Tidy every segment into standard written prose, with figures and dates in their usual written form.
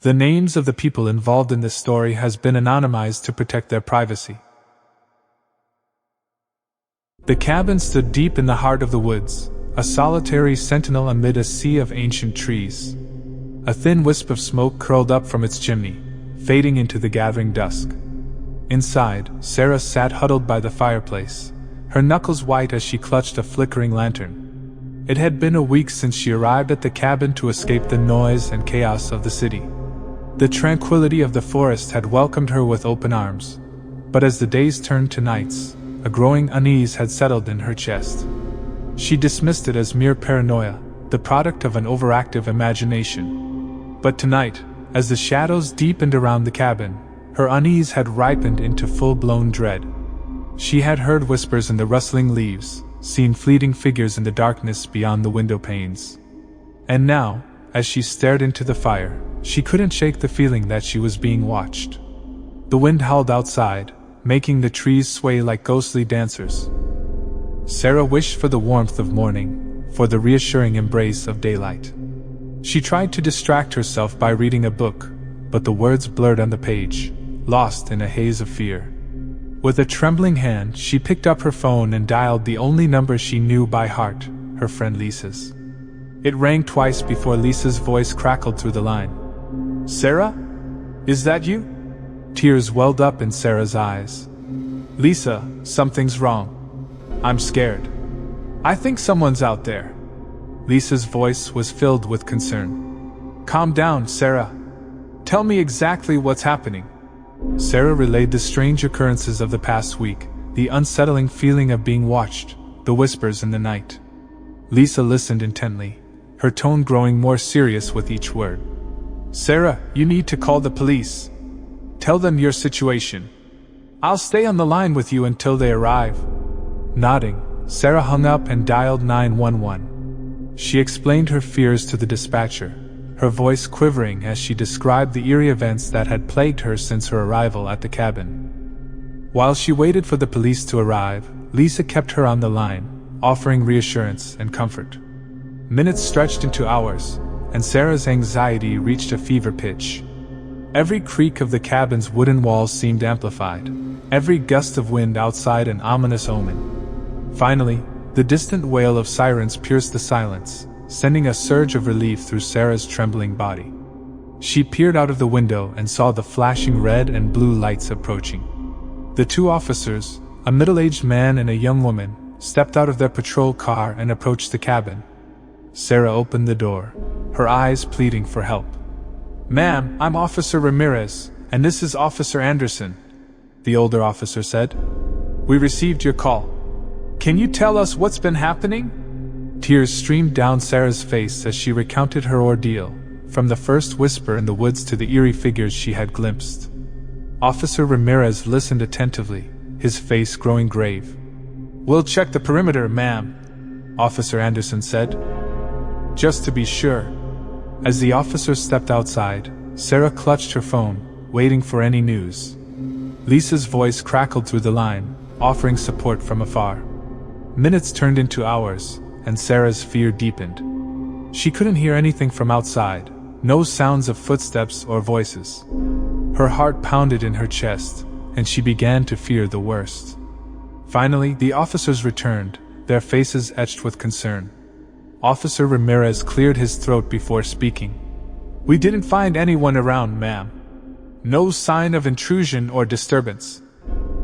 The names of the people involved in this story has been anonymized to protect their privacy. The cabin stood deep in the heart of the woods, a solitary sentinel amid a sea of ancient trees. A thin wisp of smoke curled up from its chimney, fading into the gathering dusk. Inside, Sarah sat huddled by the fireplace, her knuckles white as she clutched a flickering lantern. It had been a week since she arrived at the cabin to escape the noise and chaos of the city. The tranquility of the forest had welcomed her with open arms, but as the days turned to nights, a growing unease had settled in her chest. She dismissed it as mere paranoia, the product of an overactive imagination. But tonight, as the shadows deepened around the cabin, her unease had ripened into full-blown dread. She had heard whispers in the rustling leaves, seen fleeting figures in the darkness beyond the window panes. And now, as she stared into the fire, she couldn't shake the feeling that she was being watched. The wind howled outside, making the trees sway like ghostly dancers. Sarah wished for the warmth of morning, for the reassuring embrace of daylight. She tried to distract herself by reading a book, but the words blurred on the page, lost in a haze of fear. With a trembling hand, she picked up her phone and dialed the only number she knew by heart, her friend Lisa's. It rang twice before Lisa's voice crackled through the line. "Sarah? Is that you?" Tears welled up in Sarah's eyes. "Lisa, something's wrong. I'm scared. I think someone's out there." Lisa's voice was filled with concern. "Calm down, Sarah. Tell me exactly what's happening." Sarah relayed the strange occurrences of the past week, the unsettling feeling of being watched, the whispers in the night. Lisa listened intently, her tone growing more serious with each word. "Sarah, you need to call the police. Tell them your situation. I'll stay on the line with you until they arrive." Nodding, Sarah hung up and dialed 911. She explained her fears to the dispatcher, her voice quivering as she described the eerie events that had plagued her since her arrival at the cabin. While she waited for the police to arrive, Lisa kept her on the line, offering reassurance and comfort. Minutes stretched into hours, and Sarah's anxiety reached a fever pitch. Every creak of the cabin's wooden walls seemed amplified, every gust of wind outside an ominous omen. Finally, the distant wail of sirens pierced the silence, sending a surge of relief through Sarah's trembling body. She peered out of the window and saw the flashing red and blue lights approaching. The two officers, a middle-aged man and a young woman, stepped out of their patrol car and approached the cabin. Sarah opened the door, her eyes pleading for help. "Ma'am, I'm Officer Ramirez, and this is Officer Anderson," the older officer said. "We received your call. Can you tell us what's been happening?" Tears streamed down Sarah's face as she recounted her ordeal, from the first whisper in the woods to the eerie figures she had glimpsed. Officer Ramirez listened attentively, his face growing grave. "We'll check the perimeter, ma'am," Officer Anderson said. "Just to be sure." As the officer stepped outside, Sarah clutched her phone, waiting for any news. Lisa's voice crackled through the line, offering support from afar. Minutes turned into hours, and Sarah's fear deepened. She couldn't hear anything from outside, no sounds of footsteps or voices. Her heart pounded in her chest, and she began to fear the worst. Finally, the officers returned, their faces etched with concern. Officer Ramirez cleared his throat before speaking. "We didn't find anyone around, ma'am. No sign of intrusion or disturbance.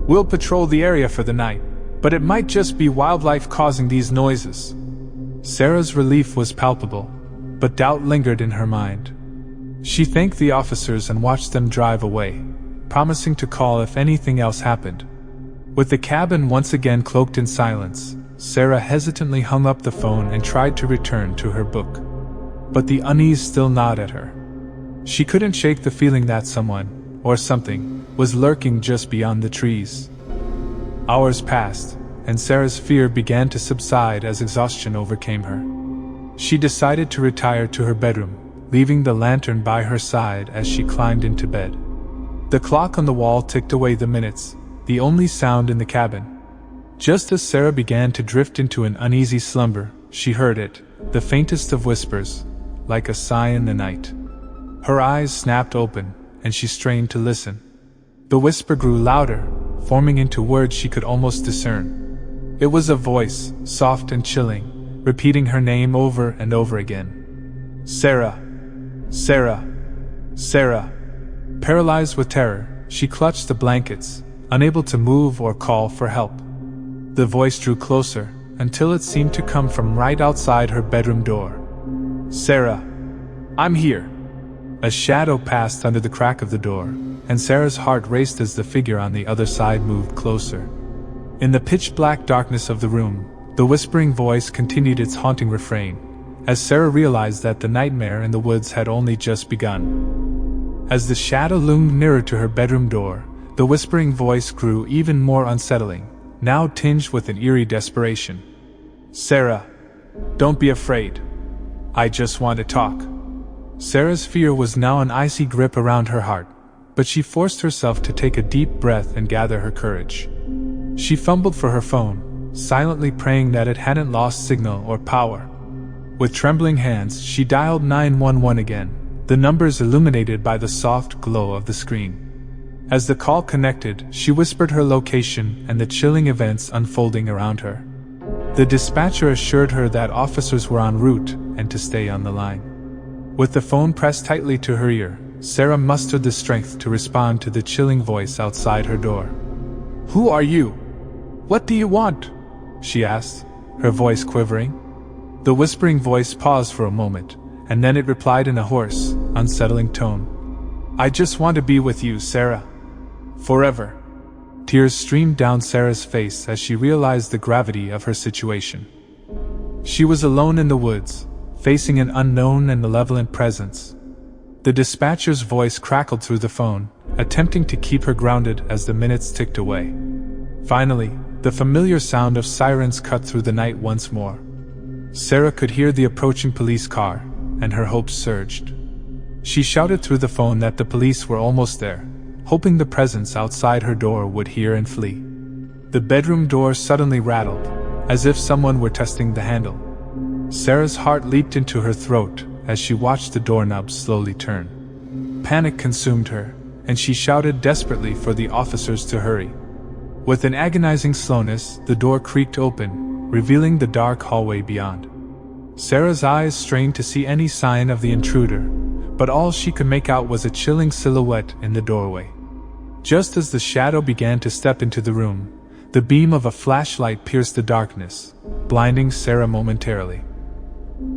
We'll patrol the area for the night, but it might just be wildlife causing these noises." Sarah's relief was palpable, but doubt lingered in her mind. She thanked the officers and watched them drive away, promising to call if anything else happened. With the cabin once again cloaked in silence, Sarah hesitantly hung up the phone and tried to return to her book. But the unease still gnawed at her. She couldn't shake the feeling that someone, or something, was lurking just beyond the trees. Hours passed, and Sarah's fear began to subside as exhaustion overcame her. She decided to retire to her bedroom, leaving the lantern by her side as she climbed into bed. The clock on the wall ticked away the minutes, the only sound in the cabin. Just as Sarah began to drift into an uneasy slumber, she heard it, the faintest of whispers, like a sigh in the night. Her eyes snapped open, and she strained to listen. The whisper grew louder, forming into words she could almost discern. It was a voice, soft and chilling, repeating her name over and over again. Sarah. Sarah. Sarah. Paralyzed with terror, she clutched the blankets, unable to move or call for help. The voice drew closer, until it seemed to come from right outside her bedroom door. Sarah. I'm here. A shadow passed under the crack of the door, and Sarah's heart raced as the figure on the other side moved closer. In the pitch-black darkness of the room, the whispering voice continued its haunting refrain, as Sarah realized that the nightmare in the woods had only just begun. As the shadow loomed nearer to her bedroom door, the whispering voice grew even more unsettling, now tinged with an eerie desperation. Sarah, don't be afraid. I just want to talk. Sarah's fear was now an icy grip around her heart, but she forced herself to take a deep breath and gather her courage. She fumbled for her phone, silently praying that it hadn't lost signal or power. With trembling hands, she dialed 911 again, the numbers illuminated by the soft glow of the screen. As the call connected, she whispered her location and the chilling events unfolding around her. The dispatcher assured her that officers were en route and to stay on the line. With the phone pressed tightly to her ear, Sarah mustered the strength to respond to the chilling voice outside her door. Who are you? What do you want? She asked, her voice quivering. The whispering voice paused for a moment, and then it replied in a hoarse, unsettling tone. I just want to be with you, Sarah. Forever. Tears streamed down Sarah's face as she realized the gravity of her situation. She was alone in the woods, facing an unknown and malevolent presence. The dispatcher's voice crackled through the phone, attempting to keep her grounded as the minutes ticked away. Finally, the familiar sound of sirens cut through the night once more. Sarah could hear the approaching police car, and her hopes surged. She shouted through the phone that the police were almost there, hoping the presence outside her door would hear and flee. The bedroom door suddenly rattled, as if someone were testing the handle. Sarah's heart leaped into her throat as she watched the doorknob slowly turn. Panic consumed her, and she shouted desperately for the officers to hurry. With an agonizing slowness, the door creaked open, revealing the dark hallway beyond. Sarah's eyes strained to see any sign of the intruder, but all she could make out was a chilling silhouette in the doorway. Just as the shadow began to step into the room, the beam of a flashlight pierced the darkness, blinding Sarah momentarily.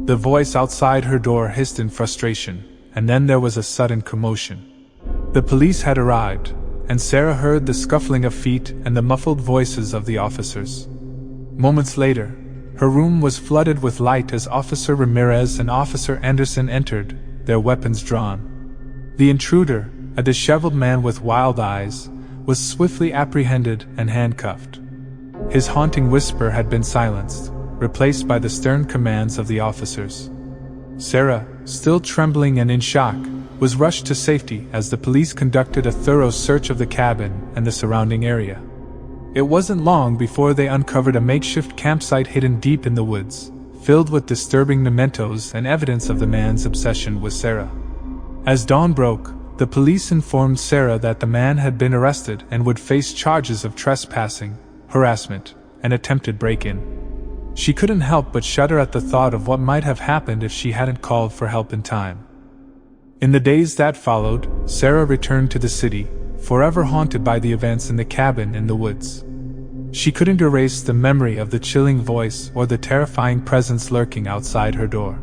The voice outside her door hissed in frustration, and then there was a sudden commotion. The police had arrived, and Sarah heard the scuffling of feet and the muffled voices of the officers. Moments later, her room was flooded with light as Officer Ramirez and Officer Anderson entered, their weapons drawn. The intruder, a disheveled man with wild eyes, was swiftly apprehended and handcuffed. His haunting whisper had been silenced, replaced by the stern commands of the officers. Sarah, still trembling and in shock, was rushed to safety as the police conducted a thorough search of the cabin and the surrounding area. It wasn't long before they uncovered a makeshift campsite hidden deep in the woods, filled with disturbing mementos and evidence of the man's obsession with Sarah. As dawn broke, the police informed Sarah that the man had been arrested and would face charges of trespassing, harassment, and attempted break-in. She couldn't help but shudder at the thought of what might have happened if she hadn't called for help in time. In the days that followed, Sarah returned to the city, forever haunted by the events in the cabin in the woods. She couldn't erase the memory of the chilling voice or the terrifying presence lurking outside her door.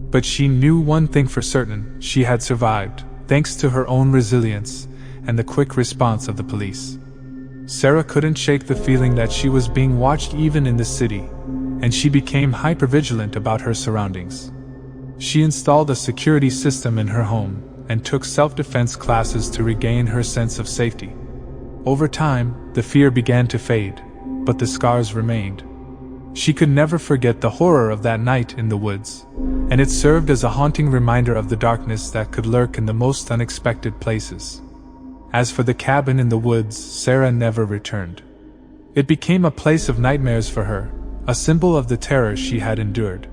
But she knew one thing for certain: she had survived, thanks to her own resilience and the quick response of the police. Sarah couldn't shake the feeling that she was being watched even in the city, and she became hypervigilant about her surroundings. She installed a security system in her home and took self-defense classes to regain her sense of safety. Over time, the fear began to fade, but the scars remained. She could never forget the horror of that night in the woods, and it served as a haunting reminder of the darkness that could lurk in the most unexpected places. As for the cabin in the woods, Sarah never returned. It became a place of nightmares for her, a symbol of the terror she had endured.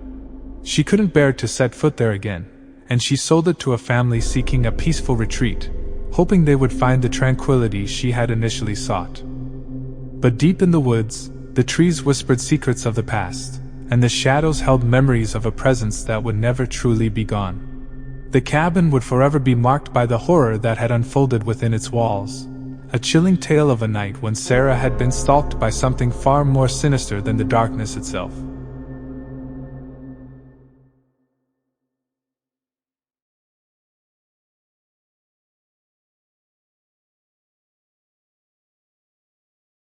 She couldn't bear to set foot there again, and she sold it to a family seeking a peaceful retreat, hoping they would find the tranquility she had initially sought. But deep in the woods, the trees whispered secrets of the past, and the shadows held memories of a presence that would never truly be gone. The cabin would forever be marked by the horror that had unfolded within its walls, a chilling tale of a night when Sarah had been stalked by something far more sinister than the darkness itself.